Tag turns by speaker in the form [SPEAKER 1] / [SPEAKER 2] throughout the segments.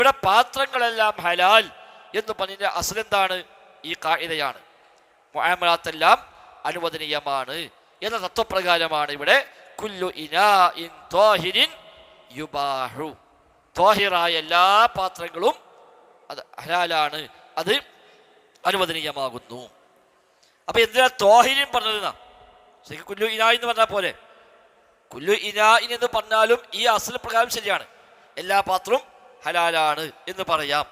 [SPEAKER 1] ഇവിടെ പാത്രങ്ങളെല്ലാം ഹലാൽ എന്ന് പറഞ്ഞതിന്റെ അസ്ലെന്താണ്? ഈ ഖാഇദയാണ്. മുആമലാത്തെല്ലാം അനുവദനീയമാണ് എന്ന തത്വപ്രകാരമാണ് ഇവിടെ കുല്ലു ഇനാഇൻ ത്വാഹിരിൻ യുബാഹു, ത്വാഹിറായ എല്ലാ പാത്രങ്ങളും അത് ഹലാലാണ്, അത് അനുവദനീയമാകുന്നു. അപ്പൊ എന്തിനാ ത്വാഹിരിൻ പറഞ്ഞതെന്നാ? ശരിക്കും കുല്ലു ഇനാ എന്ന് പറഞ്ഞാൽ പോലെ കുല്ലു ഇനാഇൻ എന്ന് പറഞ്ഞാലും ഈ അസ്ൽ പ്രകാരം ശരിയാണ്, എല്ലാ പാത്രവും ഹലാലാണ് എന്ന് പറയാം.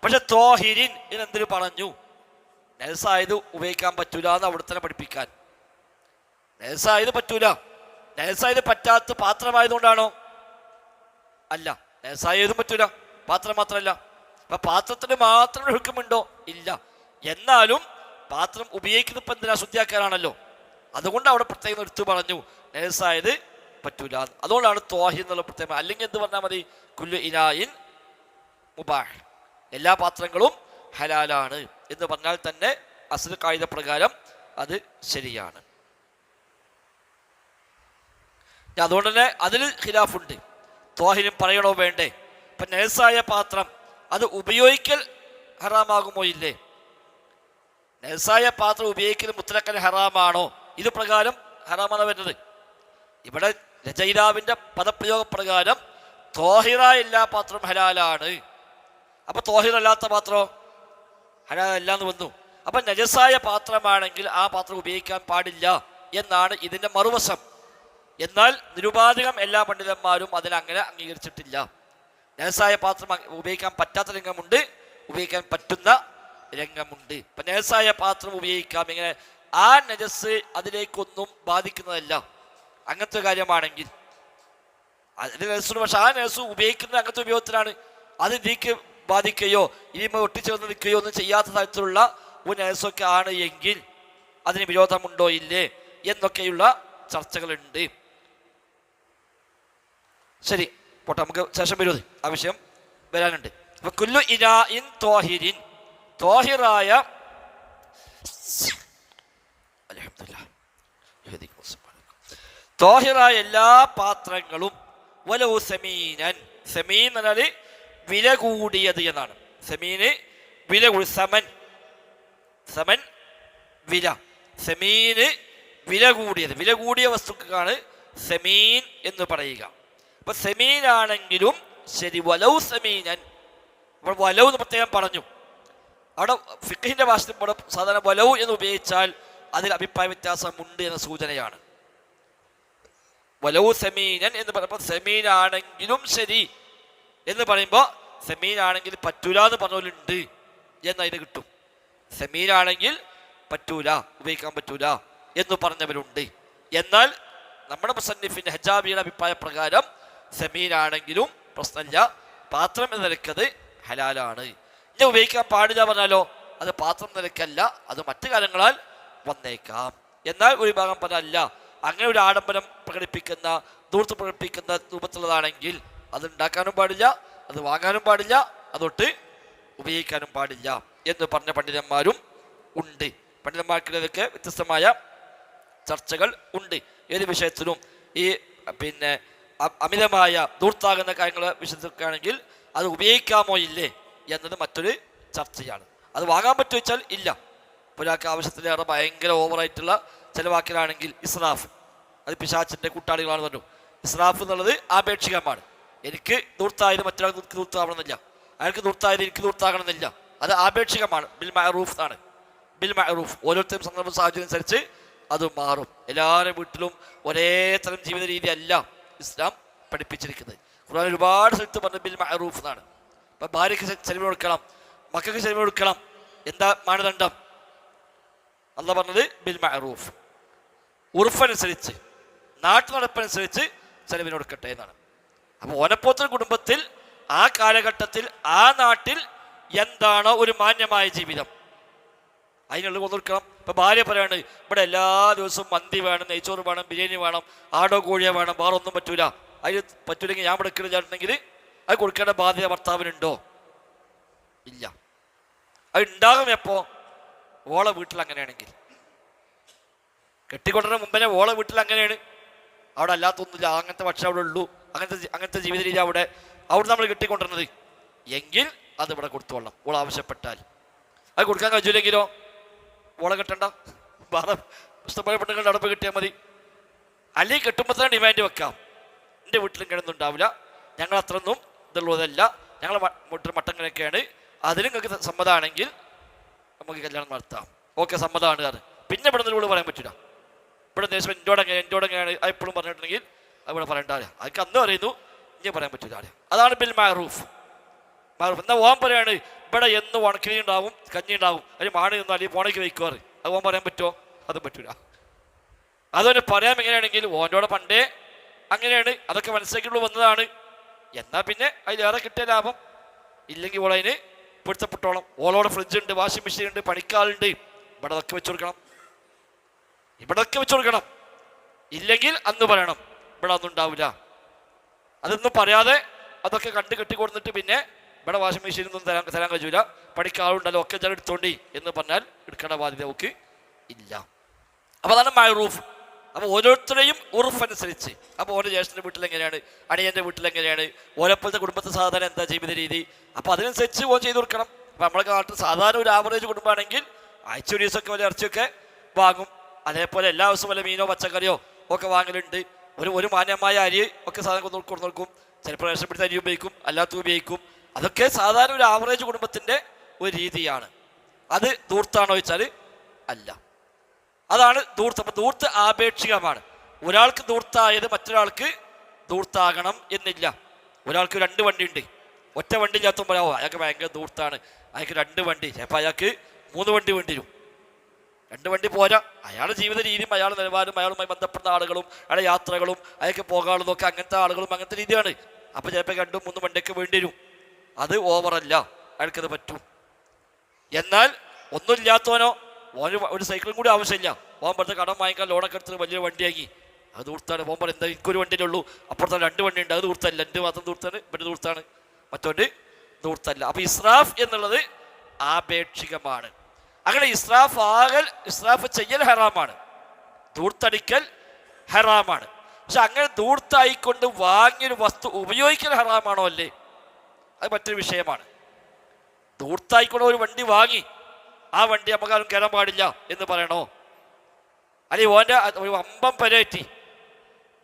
[SPEAKER 1] പക്ഷെ ത്വാഹിരിൻ എന്ന് എന്തിനു പറഞ്ഞു? നജസായത് ഉപയോഗിക്കാൻ പറ്റൂല എന്ന് അവിടെ തന്നെ പഠിപ്പിക്കാൻ. നജസായത് പറ്റൂല, നജസായത് പറ്റാത്ത പാത്രമായതുകൊണ്ടാണോ? അല്ല, നജസായതും പറ്റൂല, പാത്രം മാത്രമല്ല. അപ്പൊ പാത്രത്തിന് മാത്രം ഹുക്കുമുണ്ടോ? ഇല്ല. എന്നാലും പാത്രം ഉപയോഗിക്കുന്നത് ഇപ്പം എന്തിനാ? ശുദ്ധിയാക്കാനാണല്ലോ. അതുകൊണ്ട് അവിടെ പ്രത്യേകം എടുത്തു പറഞ്ഞു നജസായത് പറ്റൂല. അതുകൊണ്ടാണ് ത്വാഹിർ എന്നുള്ള പ്രത്യേകം. അല്ലെങ്കിൽ എന്ത് പറഞ്ഞാൽ മതി? കുല്ലു ഇനായിൻ മുബാഹ്, എല്ലാ പാത്രങ്ങളും ഹലാലാണ് എന്ന് പറഞ്ഞാൽ തന്നെ അസ്ൽ ഖായിദ പ്രകാരം അത് ശരിയാണ്. അതുകൊണ്ട് തന്നെ അതിൽ ഖിലാഫുണ്ട്. ത്വാഹിരും പറയണോ വേണ്ടേ? ഇപ്പൊ നജസായ പാത്രം അത് ഉപയോഗിക്കൽ ഹറാമാകുമോ? ഇല്ലേ? നജസായ പാത്രം ഉപയോഗിക്കൽ മുത്തലക്കൽ ഹറാമാണോ? ഇത് പ്രകാരം ഹറാമാണ് വരുന്നത്. ഇവിടെ രചയിതാവിന്റെ പദപ്രയോഗ പ്രകാരം ത്വാഹിറായ എല്ലാ പാത്രവും ഹലാലാണ്. അപ്പൊ ത്വാഹിറല്ലാത്ത പാത്രമോ? ഹലാലല്ല എന്ന് വന്നു. അപ്പൊ നജസായ പാത്രമാണെങ്കിൽ ആ പാത്രം ഉപയോഗിക്കാൻ പാടില്ല എന്നാണ് ഇതിന്റെ മറുവശം. എന്നാൽ നിരുപാധികം എല്ലാ പണ്ഡിതന്മാരും അതിനങ്ങനെ അംഗീകരിച്ചിട്ടില്ല. നജസായ പാത്രം ഉപയോഗിക്കാൻ പറ്റാത്ത രംഗമുണ്ട്, ഉപയോഗിക്കാൻ പറ്റുന്ന രംഗമുണ്ട്. ഇപ്പൊ നജസായ പാത്രം ഉപയോഗിക്കാം. എങ്ങനെ? ആ നജസ് അതിലേക്കൊന്നും ബാധിക്കുന്നതല്ല. അങ്ങനത്തെ കാര്യമാണെങ്കിൽ അതിന് നജസ്സുണ്ട്, പക്ഷെ ആ നജസ് ഉപയോഗിക്കുന്നത് അങ്ങനത്തെ ഉപയോഗത്തിലാണ്. അത് ഇതിലേക്ക് ബാധിക്കുകയോ ഇനിമ ഒട്ടിച്ചേർന്ന് നിൽക്കുകയോ ഒന്നും ചെയ്യാത്ത തരത്തിലുള്ള ഒരു നജസൊക്കെ ആണ് എങ്കിൽ അതിന് വിരോധമുണ്ടോ ഇല്ലേ എന്നൊക്കെയുള്ള ചർച്ചകളുണ്ട്. ശരി, പോട്ടെ, നമുക്ക് ശേഷം വരുന്നത് ആ വിഷയം വരാനുണ്ട്. അപ്പൊ കുല്ലു ഇനാഇൻ ത്വാഹിരിൻ, ത്വാഹിറായ ത്വാഹിറായ എല്ലാ പാത്രങ്ങളും വലൗ സമീനൻ, സമീൻ എന്ന് പറഞ്ഞാൽ വില കൂടിയത് എന്നാണ്. സമീന് വില കൂടി, സമൻ, സമൻ വില, സമീന് വില കൂടിയത്, വില കൂടിയ വസ്തുക്കാണ് സമീൻ എന്ന് പറയുക. അപ്പൊ സമീനാണെങ്കിലും ശരി, വലൗ സമീനൻ, വലൗ എന്ന് പ്രത്യേകം പറഞ്ഞു. അവിടെ ഫിഖ്ഹിന്റെ ഭാഷയിൽ സാധാരണ വലൗ എന്ന് ഉപയോഗിച്ചാൽ അതിൽ അഭിപ്രായ വ്യത്യാസമുണ്ട് എന്ന സൂചനയാണ്. വലൗ സമീനൻ എന്ന് പറയുമ്പോൾ സമീനാണെങ്കിലും ശരി എന്ന് പറയുമ്പോൾ സമീനാണെങ്കിൽ പറ്റൂല എന്ന് പറഞ്ഞവരുണ്ട് എന്നതിന് കിട്ടും. സമീനാണെങ്കിൽ പറ്റൂല, ഉപയോഗിക്കാൻ പറ്റൂല എന്ന് പറഞ്ഞവരുണ്ട്. എന്നാൽ നമ്മുടെ മുസന്നിഫിന്റെ ഹജാബിയുടെ അഭിപ്രായ പ്രകാരം സമീനാണെങ്കിലും പ്രശ്നമില്ല, പാത്രം എന്ന നിലക്കത് ഹലാലാണ്. ഇനി ഉപയോഗിക്കാൻ പാടില്ല പറഞ്ഞാലോ അത് പാത്രം നിലക്കല്ല, അത് മറ്റു കാരണങ്ങളാൽ വന്നേക്കാം. എന്നാൽ ഒരു ഭാഗം പറഞ്ഞല്ല, അങ്ങനെ ഒരു ആഡംബരം പ്രകടിപ്പിക്കുന്ന, ദൂർത്ത് പ്രകടിപ്പിക്കുന്ന രൂപത്തിലുള്ളതാണെങ്കിൽ അത് ഉണ്ടാക്കാനും പാടില്ല, അത് വാങ്ങാനും പാടില്ല, അതൊട്ട് ഉപയോഗിക്കാനും പാടില്ല എന്ന് പറഞ്ഞ പണ്ഡിതന്മാരും ഉണ്ട്. പണ്ഡിതന്മാർക്കിടയിലൊക്കെ വ്യത്യസ്തമായ ചർച്ചകൾ ഉണ്ട്. ഏത് വിഷയത്തിലും ഈ പിന്നെ അമിതമായ ദൂർത്താകുന്ന കാര്യങ്ങൾ വിഷയത്തിലാണെങ്കിൽ അത് ഉപയോഗിക്കാമോ ഇല്ലേ എന്നത് മറ്റൊരു ചർച്ചയാണ്. അത് വാങ്ങാൻ പറ്റുമോ വെച്ചാൽ ഇല്ല. ഒരാൾക്ക് ആവശ്യത്തിലേറെ ഭയങ്കര ഓവറായിട്ടുള്ള ചിലവാക്കലാണെങ്കിൽ ഇസ്രാഫ്, അത് പിശാച്ചിന്റെ കൂട്ടാളികളാണ് പറഞ്ഞു. ഇസ്രാഫ് എന്നുള്ളത് ആപേക്ഷികമാണ്. എനിക്ക് ദൂർത്തായത് മറ്റൊരാൾക്ക് ദൂർത്താവണമെന്നില്ല, അയാൾക്ക് ദൂർത്തായത് എനിക്ക് ദൂർത്താകണമെന്നില്ല, അത് ആപേക്ഷികമാണ്. ബിൽ മഅറൂഫ് ആണ്. ബിൽ മഅറൂഫ് ഓരോരുത്തരും സന്ദർഭ സാഹചര്യം അനുസരിച്ച് അത് മാറും. എല്ലാവരുടെ വീട്ടിലും ഒരേ തരം ജീവിത രീതി അല്ല ഇസ്ലാം പഠിപ്പിച്ചിരിക്കുന്നത്. ഖുർആൻ ഒരുപാട് സ്ഥലത്ത് പറഞ്ഞ ബിൽ മഅറൂഫ് എന്നാണ്. അപ്പൊ ഭാര്യയ്ക്ക് ചെലവ് കൊടുക്കണം, മക്കൾക്ക് ചെലവ് കൊടുക്കണം. എന്താ മാനദണ്ഡം? അള്ളാഹ് പറഞ്ഞത് ബിൽ മഅറൂഫ്, ഉറുഫനുസരിച്ച്, നാട്ടു നടപ്പനുസരിച്ച് ചെലവിന് കൊടുക്കട്ടെ എന്നാണ്. അപ്പൊ ഓനപ്പോത്ര കുടുംബത്തിൽ ആ കാലഘട്ടത്തിൽ ആ നാട്ടിൽ എന്താണോ ഒരു മാന്യമായ ജീവിതം അതിനുള്ള കൊടുക്കണം. ഇപ്പൊ ഭാര്യ പറയാണ് ഇവിടെ എല്ലാ ദിവസവും മന്തി വേണം, നെയ്ച്ചോറ് വേണം, ബിരിയാണി വേണം, ആടോ കോഴിയോ വേണം, വേറെ ഒന്നും പറ്റൂല. അതിന് പറ്റൂലെങ്കിൽ ഞാൻ ഇവിടെ ചേട്ടനെങ്കിൽ അത് കൊടുക്കേണ്ട ബാധ്യത ഭർത്താവിനുണ്ടോ? ഇല്ല. അത് ഉണ്ടാകും എപ്പോ? ഓളെ വീട്ടിൽ അങ്ങനെയാണെങ്കിൽ. കെട്ടിക്കൊണ്ടതിന് മുമ്പേ ഓളെ വീട്ടിൽ അങ്ങനെയാണ്, അവിടെ അല്ലാത്തൊന്നുമില്ല, അങ്ങനത്തെ ഭക്ഷണം അവിടെ ഉള്ളൂ, അങ്ങനത്തെ ജീവിത രീതി അവിടെ നമ്മൾ കെട്ടിക്കൊണ്ടിരുന്നത്. എങ്കിൽ അത് ഇവിടെ കൊടുത്തോളണം. ഓൾ ആവശ്യപ്പെട്ടാൽ. അത് കൊടുക്കാൻ കഴിച്ചില്ലെങ്കിലോ ഓളെ കെട്ടണ്ട, വേറെ ഇഷ്ടംപോലെ പെണ്ണുങ്ങളുടെ അവിടെ പോയി കിട്ടിയാൽ മതി. അല്ലെങ്കിൽ കെട്ടുമ്പോൾ തന്നെ ഡിമാൻഡ് വെക്കാം, എൻ്റെ വീട്ടിലും കിടന്നുണ്ടാവില്ല, ഞങ്ങൾ അത്രയൊന്നും ഇതുള്ളതല്ല, ഞങ്ങൾ വീട്ടിൽ മട്ടങ്ങനെയൊക്കെയാണ്, അതിന് നിങ്ങൾക്ക് സമ്മതമാണെങ്കിൽ നമുക്ക് കല്യാണം നടത്താം. ഓക്കെ സമ്മതമാണ് കാരണം പിന്നെ ഇവിടെ നിന്ന് പറയാൻ പറ്റില്ല. ഇവിടെ ദേശം എന്നോടെങ്ങനെയാണ് എപ്പോഴും പറഞ്ഞിട്ടുണ്ടെങ്കിൽ അവിടെ പറയണ്ടാവില്ല. അതൊക്കെ അന്ന് പറയുന്നു, ഇനി പറയാൻ പറ്റില്ല. അതാണ് ബിൽ മാറൂഫ്. മാറൂഫ് എന്നാൽ ഓൻ പറയാണ് ഇവിടെ എന്ന് ഉണക്കിനി ഉണ്ടാവും, കഞ്ഞി ഉണ്ടാവും, അതിന് മാണി നിന്നും അല്ലെങ്കിൽ പോണേക്ക് വയ്ക്കുവാറ്. അത് ഓൻ പറയാൻ പറ്റുമോ? അതും പറ്റൂല. അതുപോലെ പറയാൻ എങ്ങനെയാണെങ്കിൽ ഓൻ്റെ പണ്ടേ അങ്ങനെയാണ്, അതൊക്കെ മനസ്സിലാക്കിയുള്ള വന്നതാണ്. എന്നാൽ പിന്നെ അതിലേറെ കിട്ടിയ ലാഭം. ഇല്ലെങ്കിൽ ഓളതിന് പൊരുത്തപ്പെട്ടോളം. ഓളോടെ ഫ്രിഡ്ജ് ഉണ്ട്, വാഷിംഗ് മെഷീൻ ഉണ്ട്, പണിക്കാളുണ്ട്, ഇവിടെ അതൊക്കെ വെച്ചു കൊടുക്കണം, ഇവിടെയൊക്കെ വെച്ചു കൊടുക്കണം. ഇല്ലെങ്കിൽ അന്ന് പറയണം ഇവിടെ ഒന്നും ഉണ്ടാവില്ല. അതൊന്നും പറയാതെ അതൊക്കെ കണ്ട് കെട്ടി കൊടുത്തിട്ട് പിന്നെ ഇവിടെ വാഷിംഗ് മെഷീനൊന്നും തരാൻ കഴിയൂല, പണിക്കാളുണ്ടല്ലോ ഒക്കെ ചില എടുത്തോണ്ടി എന്ന് പറഞ്ഞാൽ എടുക്കേണ്ട ബാധ്യത നമുക്ക് ഇല്ല. അപ്പോൾ അതാണ് മഅറൂഫ്. അപ്പോൾ ഓരോരുത്തരെയും ഉറുഫ് അനുസരിച്ച്, അപ്പോൾ ഓരോ ജ്യേഷ്ഠൻ്റെ വീട്ടിൽ എങ്ങനെയാണ്, അണിയൻ്റെ വീട്ടിൽ എങ്ങനെയാണ്, ഓരോപ്പോഴത്തെ കുടുംബത്തെ സാധാരണ എന്താ ജീവിത രീതി, അപ്പോൾ അതിനനുസരിച്ച് ഓൻ ചെയ്ത് കൊടുക്കണം. അപ്പോൾ നമ്മളെ നാട്ടിൽ സാധാരണ ഒരു ആവറേജ് കുടുംബമാണെങ്കിൽ ആഴ്ച ഒരു ദിവസമൊക്കെ വല്ല ഇറച്ചിയൊക്കെ വാങ്ങും. അതേപോലെ എല്ലാ ദിവസവും വല്ല മീനോ പച്ചക്കറിയോ ഒക്കെ വാങ്ങലുണ്ട്. ഒരു മാന്യമായ അരി ഒക്കെ സാധനം കൊടുത്തു നോക്കും. ചിലപ്പോൾ റേഷൻ പിടിച്ച അരി ഉപയോഗിക്കും, അല്ലാത്ത ഉപയോഗിക്കും. അതൊക്കെ സാധാരണ ഒരു ആവറേജ് കുടുംബത്തിൻ്റെ ഒരു രീതിയാണ്. അത് ധൂർത്താണോ ചോദിച്ചാൽ അല്ല, അതാണ് ധൂർത്ത്. അപ്പം ധൂർത്ത് ആപേക്ഷികമാണ്. ഒരാൾക്ക് ധൂർത്തായത് മറ്റൊരാൾക്ക് ധൂർത്താകണം എന്നില്ല. ഒരാൾക്ക് 2 വണ്ടി ഉണ്ട്, ഒറ്റ വണ്ടി ഇല്ലാത്ത പറയാമോ അയാൾക്ക് ഭയങ്കര ധൂർത്താണ്, അയാൾക്ക് 2 വണ്ടി, ചിലപ്പോൾ അയാൾക്ക് 3 വണ്ടി വേണ്ടി വരും. 2 വണ്ടി പോരാ. അയാളുടെ ജീവിത രീതിയും അയാളുടെ നിലവാരവും അയാളുമായി ബന്ധപ്പെട്ട ആളുകളും അയാളുടെ യാത്രകളും അയാൾക്ക് പോകാനുള്ളതൊക്കെ അങ്ങനത്തെ ആളുകളും അങ്ങനത്തെ രീതിയാണ്. അപ്പോൾ ചിലപ്പോൾ 2-3 വണ്ടിയൊക്കെ വേണ്ടി വരും. അത് ഓവറല്ല, അയാൾക്കത് പറ്റും. എന്നാൽ ഒന്നുമില്ലാത്തവനോ ഒരു സൈക്കിളും കൂടി ആവശ്യമില്ല, പോകാൻ പറഞ്ഞ കടം വാങ്ങിക്കാൻ ലോണൊക്കെ എടുത്തിട്ട് വലിയൊരു വണ്ടി വാങ്ങി, അത് ദൂർത്താണ്. പോകാൻ പറഞ്ഞാൽ എന്താ എനിക്കൊരു വണ്ടിയേ ഉള്ളൂ, അപ്പുറത്തെ 2 വണ്ടി ഉണ്ട്, അത് ദൂർത്തല്ല, എൻ്റെ മാത്രം ദൂർത്താണ്, ഇവിടെ ദൂർത്താണ്, മറ്റോണ്ട് ദൂർത്തല്ല. അപ്പോൾ ഇസ്രാഫ് എന്നുള്ളത് ആപേക്ഷികമാണ്. അങ്ങനെ ഇസ്രാഫ് ചെയ്യൽ ഹറാമാണ്, ധൂർത്തടിക്കൽ ഹറാമാണ്. പക്ഷെ അങ്ങനെ ധൂർത്തായിക്കൊണ്ട് വാങ്ങിയൊരു വസ്തു ഉപയോഗിക്കൽ ഹറാമാണോ അല്ലേ, അത് മറ്റൊരു വിഷയമാണ്. ധൂർത്തായിക്കൊണ്ട് ഒരു വണ്ടി വാങ്ങി ആ വണ്ടി നമുക്കാരും കയറാൻ പാടില്ല എന്ന് പറയണോ? അല്ലെങ്കിൽ ഓൻ്റെ ഒരു അമ്പം പെരേറ്റി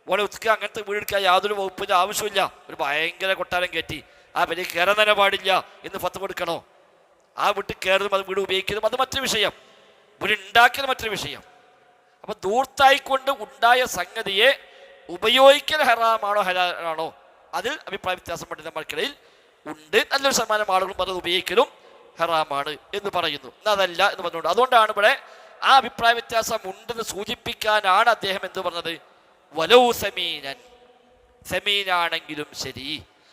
[SPEAKER 1] ഓനെ ഉച്ചക്ക് അങ്ങനത്തെ വീടെടുക്കാൻ യാതൊരു വകുപ്പിൻ്റെ ആവശ്യമില്ല, ഒരു ഭയങ്കര കൊട്ടാരം കയറ്റി ആ പെരയ്ക്ക് കയറാൻ തന്നെ പാടില്ല എന്ന് ഫത്വ കൊടുക്കണോ? ആ വീട്ടിൽ കയറുന്നതും അത് വീട് ഉപയോഗിക്കുന്നതും അത് മറ്റൊരു വിഷയം, വീട് ഉണ്ടാക്കിയത് മറ്റൊരു വിഷയം. അപ്പം ധൂർത്തായിക്കൊണ്ട് ഉണ്ടായ സംഗതിയെ ഉപയോഗിക്കൽ ഹറാമാണോ ഹലാലാണോ, അതിൽ അഭിപ്രായ വ്യത്യാസം പണ്ഡിതന്മാർക്കിടയിൽ ഉണ്ട്. നല്ലൊരു ശതമാനം ആളുകളും അത് ഉപയോഗിക്കലും ഹറാമാണ് എന്ന് പറയുന്നു, അതല്ല എന്ന് പറഞ്ഞുകൊണ്ട്. അതുകൊണ്ടാണ് ഇവിടെ ആ അഭിപ്രായ വ്യത്യാസം ഉണ്ടെന്ന് സൂചിപ്പിക്കാനാണ് അദ്ദേഹം എന്ത് പറഞ്ഞത്, വലൗ സമീനൻ, സമീനാണെങ്കിലും ശരി.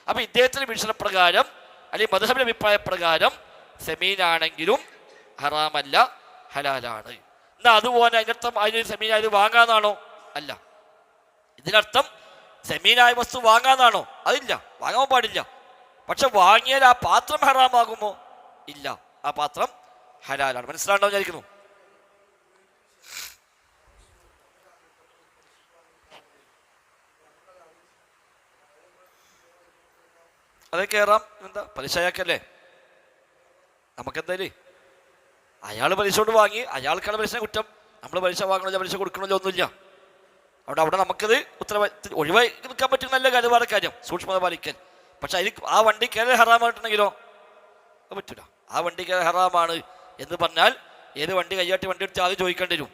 [SPEAKER 1] അപ്പം ഇദ്ദേഹത്തിൻ്റെ വീക്ഷണപ്രകാരം അല്ലെങ്കിൽ മദ്ഹബിന്റെ അഭിപ്രായ പ്രകാരം സമീനാണെങ്കിലും ഹറാമല്ല, ഹലാലാണ്. എന്നാൽ അതുപോലെ അതിനർത്ഥം അതിനൊരു സമീനായത് വാങ്ങാന്നാണോ? അല്ല. ഇതിനർത്ഥം സമീനായ വസ്തു വാങ്ങാന്നാണോ? അതില്ല, വാങ്ങാൻ പാടില്ല. പക്ഷെ വാങ്ങിയാൽ ആ പാത്രം ഹറാമാകുമോ? ഇല്ല, ആ പാത്രം ഹലാലാണ്. മനസ്സിലാണ്ടോ വിചാരിക്കുന്നു? അതേ കയറാം. എന്താ പലിശയാക്കല്ലേ, നമുക്കെന്തായാലും അയാൾ പലിശ കൊണ്ട് വാങ്ങി, അയാൾക്കാണ് പലിശ കുറ്റം. നമ്മൾ പലിശ വാങ്ങണമല്ലോ പലിശ കൊടുക്കണമല്ലോ ഒന്നുമില്ല. അവിടെ നമുക്കത് ഉത്തരവാദിത്തം ഒഴിവായി നിൽക്കാൻ പറ്റും, നല്ല കാര്യമാണ് കാര്യം, സൂക്ഷ്മത പാലിക്കൽ. പക്ഷെ അതിൽ ആ വണ്ടി കയറി ഹറാമായിട്ടുണ്ടെങ്കിലോ അത് പറ്റൂല. ആ വണ്ടി കയറി ഹറാമാണ് എന്ന് പറഞ്ഞാൽ ഏത് വണ്ടി കയ്യാട്ടി വണ്ടി എടുത്ത് ആദ്യം ചോദിക്കേണ്ടി വരും.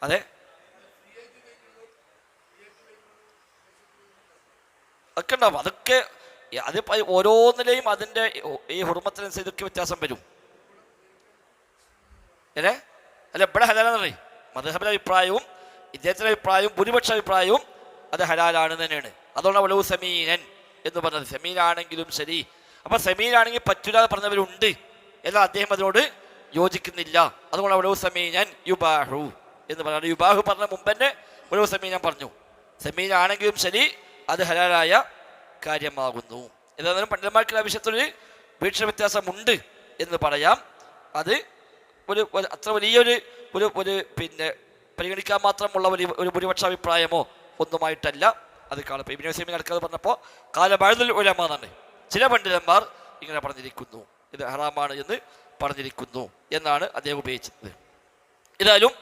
[SPEAKER 1] അതെ, അതൊക്കെ ഉണ്ടാവും. അതൊക്കെ അത് ഓരോന്നിലെയും അതിൻ്റെ ഈ ഹുർമത്തിനനുസരിച്ചൊക്കെ വ്യത്യാസം വരും. അല്ല ഇവിടെ ഹലാലെന്ന് പറയും. മദ്ഹബിന്റെ അഭിപ്രായവും ഇദ്ദേഹത്തിൻ്റെ അഭിപ്രായവും ഭൂരിപക്ഷ അഭിപ്രായവും അത് ഹലാലാണെന്ന് തന്നെയാണ്. അതുകൊണ്ടാണ് വലൗ സമീനൻ എന്ന് പറഞ്ഞത്. സമീനാണെങ്കിലും ശരി. അപ്പം സമീനാണെങ്കിൽ പറ്റൂല പറഞ്ഞവരുണ്ട്, എന്നാൽ അദ്ദേഹം അതിനോട് യോജിക്കുന്നില്ല. അതുകൊണ്ട് വലൗ സമീനൻ യുബാഹു എന്ന് പറഞ്ഞാൽ യുബാഹു പറഞ്ഞ മുമ്പ് തന്നെ വലൗ സമീനൻ പറഞ്ഞു. സമീനാണെങ്കിലും ശരി അത് ഹലാലായ കാര്യമാകുന്നു. എന്നാലും പണ്ഡിതന്മാർക്കുള്ള വിഷയത്തിലൊരു വീക്ഷണ വ്യത്യാസമുണ്ട് എന്ന് പറയാം. അത് ഒരു അത്ര വലിയൊരു പിന്നെ പരിഗണിക്കാൻ മാത്രമുള്ള ഒരു ഭൂരിപക്ഷ അഭിപ്രായമോ ഒന്നുമായിട്ടല്ല അത് കാണും. ഇബ്നു ഉസൈമീൻ നടക്കാതെ പറഞ്ഞപ്പോൾ കാല ബഅ്ദുൽ ഉലമാ എന്നാണ്, ചില പണ്ഡിതന്മാർ ഇങ്ങനെ പറഞ്ഞിരിക്കുന്നു, ഇത് ഹറാമാണ് എന്ന് പറഞ്ഞിരിക്കുന്നു എന്നാണ് അദ്ദേഹം ഉപയോഗിച്ചത്. ഏതായാലും